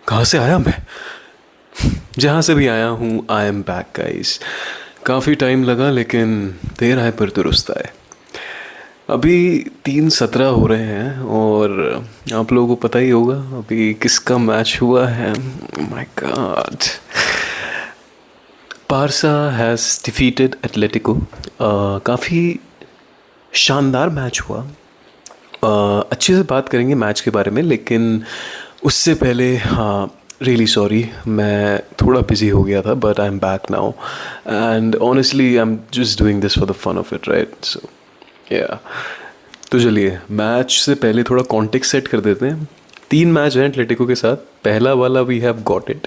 कहाँ से आया मैं? जहाँ से भी आया हूँ, आई एम बैक गाइस। काफ़ी टाइम लगा लेकिन देर आए पर दुरुस्त आए। अभी 3:17 हो रहे हैं और आप लोगों को पता ही होगा अभी किसका मैच हुआ है। My God, Barça has defeated Atletico. काफ़ी शानदार मैच हुआ। अच्छे से बात करेंगे मैच के बारे में, लेकिन उससे पहले हाँ, रियली सॉरी, मैं थोड़ा बिजी हो गया था, but I am back now and honestly I am just doing this for the fun of it, right? So yeah, तो चलिए मैच से पहले थोड़ा कॉन्टेक्स्ट सेट कर देते हैं। 3 मैच हैं एटलेटिको के साथ। पहला वाला वी हैव गॉट इट,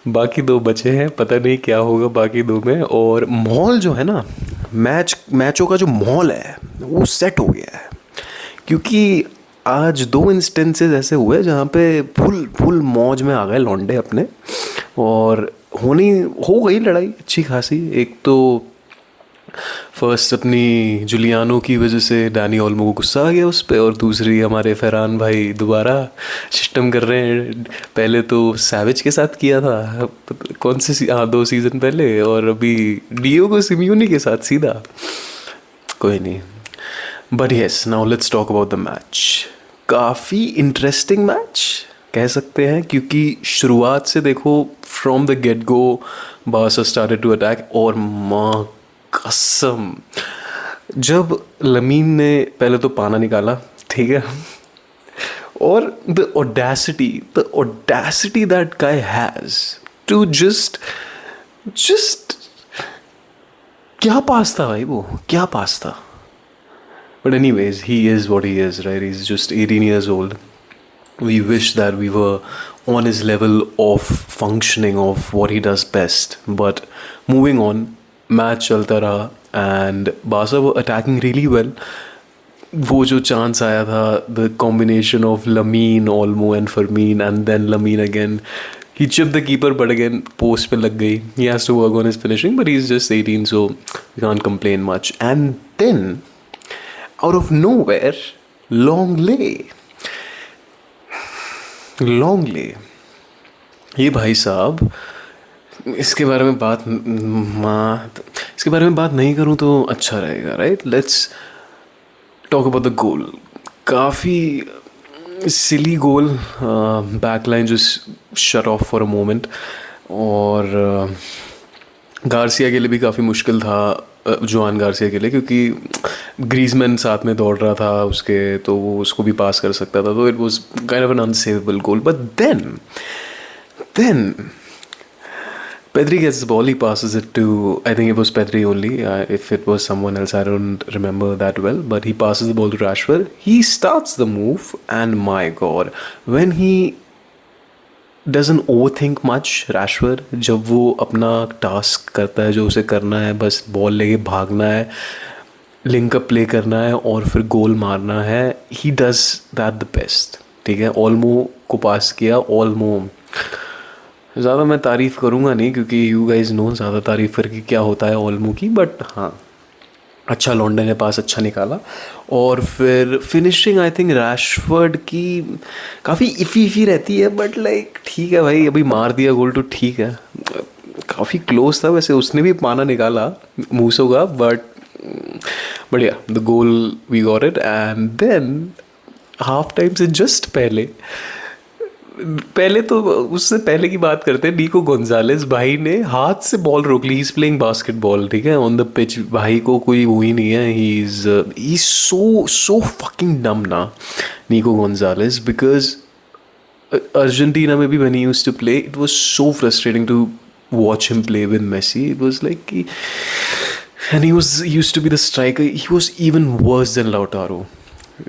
बाकी 2 बचे हैं, पता नहीं क्या होगा बाकी 2 में। और माहौल जो है ना, मैचों का जो माहौल है वो सेट हो गया है, क्योंकि आज 2 इंस्टेंसेस ऐसे हुए जहाँ पे फुल फुल मौज में आ गए लौंडे अपने, और होनी हो गई लड़ाई अच्छी खासी। एक तो फर्स्ट अपनी जुलियानो की वजह से डैनी ओल्मो को गुस्सा आ गया उस पर, और दूसरी हमारे फरहान भाई दोबारा सिस्टम कर रहे हैं। पहले तो सैविज के साथ किया था, कौन से 2 सीज़न पहले, और अभी डियोगो सिमियोनी के साथ सीधा। कोई नहीं, but yes, now let's talk about the match. काफ़ी इंटरेस्टिंग मैच कह सकते हैं, क्योंकि शुरुआत से देखो, from the get go Barca started to attack. और माँ कसम, जब लमीन ने पहले तो पाना निकाला, ठीक है, और the audacity that guy has to just क्या पास था भाई, वो क्या पास था। But anyways, he is what he is, right? He's just 18 years old. We wish that we were on his level of functioning of what he does best. But moving on, match चलता रहा and Barca were attacking really well. वो जो chance आया था, the combination of Lamine, Olmo and Fermin, and then Lamine again. He chipped the keeper, but again, post पे लग गई. He has to work on his finishing, but he's just 18, so we can't complain much. And then out of nowhere, लॉन्गले, ये भाई साहब, इसके बारे में बात नहीं करूं तो अच्छा रहेगा, right? Let's talk about the goal. काफ़ी silly goal, backline just shut off for a moment, और गार्सिया के लिए भी काफ़ी मुश्किल था, जोआन गार्सिया के लिए, क्योंकि ग्रीजमैन साथ में दौड़ रहा था उसके, तो वो उसको भी पास कर सकता था, तो it was kind of an unsavable goal. But then Pedri gets the ball, he passes it to, I think it was Pedri only. If it was someone else, I don't remember that well. But he passes the ball to Rashford. He starts the move, and my God, when he doesn't overthink much, Rashford, जब वो अपना task करता है जो उसे करना है, बस बॉल लेके भागना है, लिंकअप प्ले करना है और फिर गोल मारना है, he does that the best, ठीक है? ओल्मो को पास किया, ओल्मो, ज़्यादा मैं तारीफ़ करूँगा नहीं, क्योंकि यू गाइज नो ज़्यादा तारीफ़ करके क्या होता है ओल्मो की, बट हाँ, अच्छा लॉन्डे ने पास अच्छा निकाला। और फिर फिनिशिंग आई थिंक रैशफर्ड की काफ़ी इफ़ी रहती है, बट लाइक ठीक है भाई, अभी मार दिया गोल तो ठीक है। काफ़ी क्लोज था वैसे, उसने भी पाना निकाला मूसो का, बट बढ़िया, the goal we got it. And then half time से जस्ट पहले तो उससे पहले की बात करते हैं, निको गोंजालेस भाई ने हाथ से बॉल रोक ली। ही इज प्लेइंग बास्केटबॉल, ठीक है, ऑन द पिच। भाई को कोई वो ही नहीं है, ही इज सो फकिंग डम ना, निको गोंजालेस, बिकॉज अर्जेंटीना में भी when he used to play, it was so frustrating to watch him play with Messi. It was like कि, and he was used to be the striker, he was even worse than Lautaro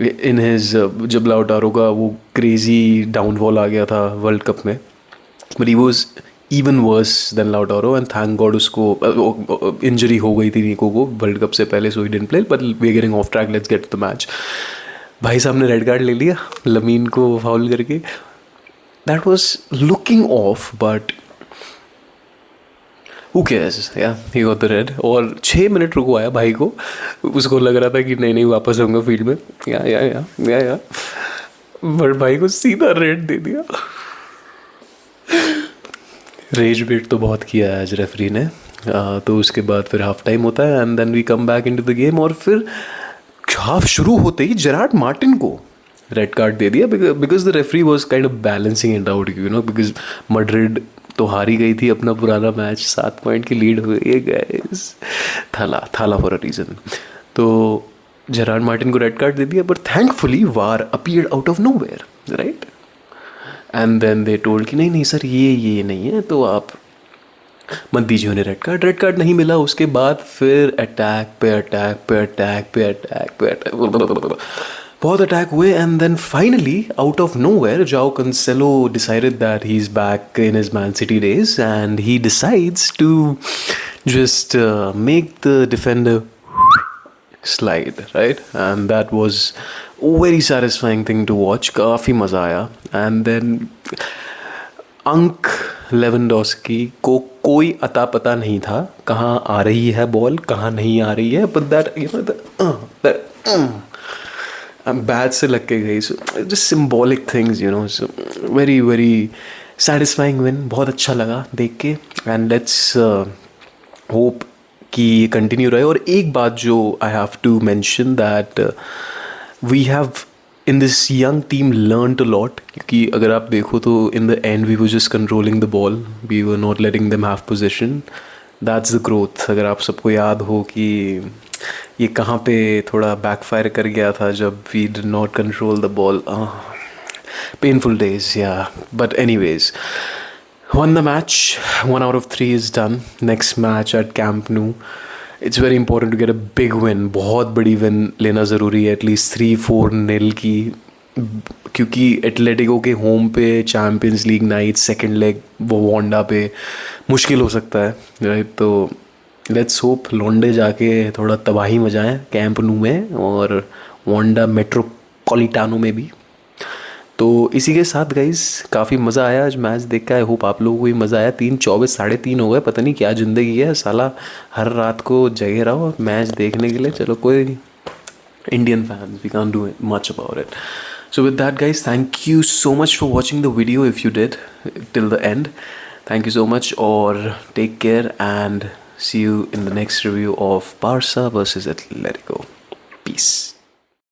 in his, जब Lautaro का वो crazy downfall आ गया था world cup में, but he was even worse than Lautaro. And thank God उसको injury हो गई थी निको को वर्ल्ड कप से पहले, so he didn't play. But we are getting off track, let's get to the match. भाई साहब ने रेड कार्ड ले लिया लमीन को फाउल करके, that was looking of, but who cares, या ही गॉट द रेड। और 6 मिनट रुकवाया भाई को, उसको लग रहा था कि नहीं वापस आऊँगा फील्ड में, या बट भाई को सीधा रेड दे दिया। रेज बेट तो बहुत किया है आज रेफरी ने। तो उसके बाद फिर हाफ टाइम होता है and then we come back into the game, और फिर हाफ शुरू होते ही जेरार्ड मार्टिन को रेड कार्ड दे दिया because the referee was kind of balancing it out, you know, because Madrid तो हारी गई थी अपना पुराना मैच, 7 पॉइंट की लीड हो गई है guys, Thala for a reason. तो जेरार्ड मार्टिन को रेड कार्ड दे दिया, but thankfully VAR appeared out of nowhere, right. And then they told कि नहीं नहीं सर ये नहीं है, तो आप मत दीजिए उन्हें रेड कार्ड। रेड कार्ड नहीं मिला, उसके बाद फिर अटैक पे अटैक पे अटैक पे अटैक पे अटैक, बहुत अटैक हुए। And then finally out of nowhere Joao Cancelo decided that he is back in his Man City days and he decides to just make the defender slide, right? And that was a very satisfying thing to watch. काफ़ी मज़ा आया। And then अंक Lewandowski को कोई अता पता नहीं था कहाँ आ रही है बॉल, कहाँ नहीं आ रही है, but that you know bat से लग के गई, so just symbolic things, you know, so very very satisfying win, बहुत अच्छा लगा देख के। and let's होप कि ये कंटिन्यू रहे। और एक बात जो I have to mention that we have in this young team learn a lot, क्योंकि अगर आप देखो तो in the end we were just controlling the ball, we were not letting them have possession, that's the growth. अगर आप सबको याद हो कि ये कहाँ पे थोड़ा बैकफायर कर गया था जब we did not control the ball, painful days, yeah but anyways won the match. 1 out of 3 is done. Next match at Camp Nou. It's very important to get a big win. बहुत बड़ी win लेना ज़रूरी है, at least 3-4-0 की, क्योंकि Atletico के home पे champions league night second leg वो वांडा पे मुश्किल हो सकता है, राइट। तो लेट्स होप लॉन्डे जाके थोड़ा तबाही मचाएं कैंप नू में और वांडा मेट्रोपॉलिटानो में भी। तो इसी के साथ गाइस काफ़ी मज़ा आया आज मैच देख के। आई होप आप लोगों को भी मज़ा आया। 3:24 3:30 हो गए, पता नहीं क्या ज़िंदगी है साला, हर रात को जगे रहो मैच देखने के लिए। चलो कोई Indian fans, we can't do much about it. So with that guys, thank you so much for watching the video if you did till the end. Thank you so much और take care and see you in the next review of Barca versus Atletico. Piece.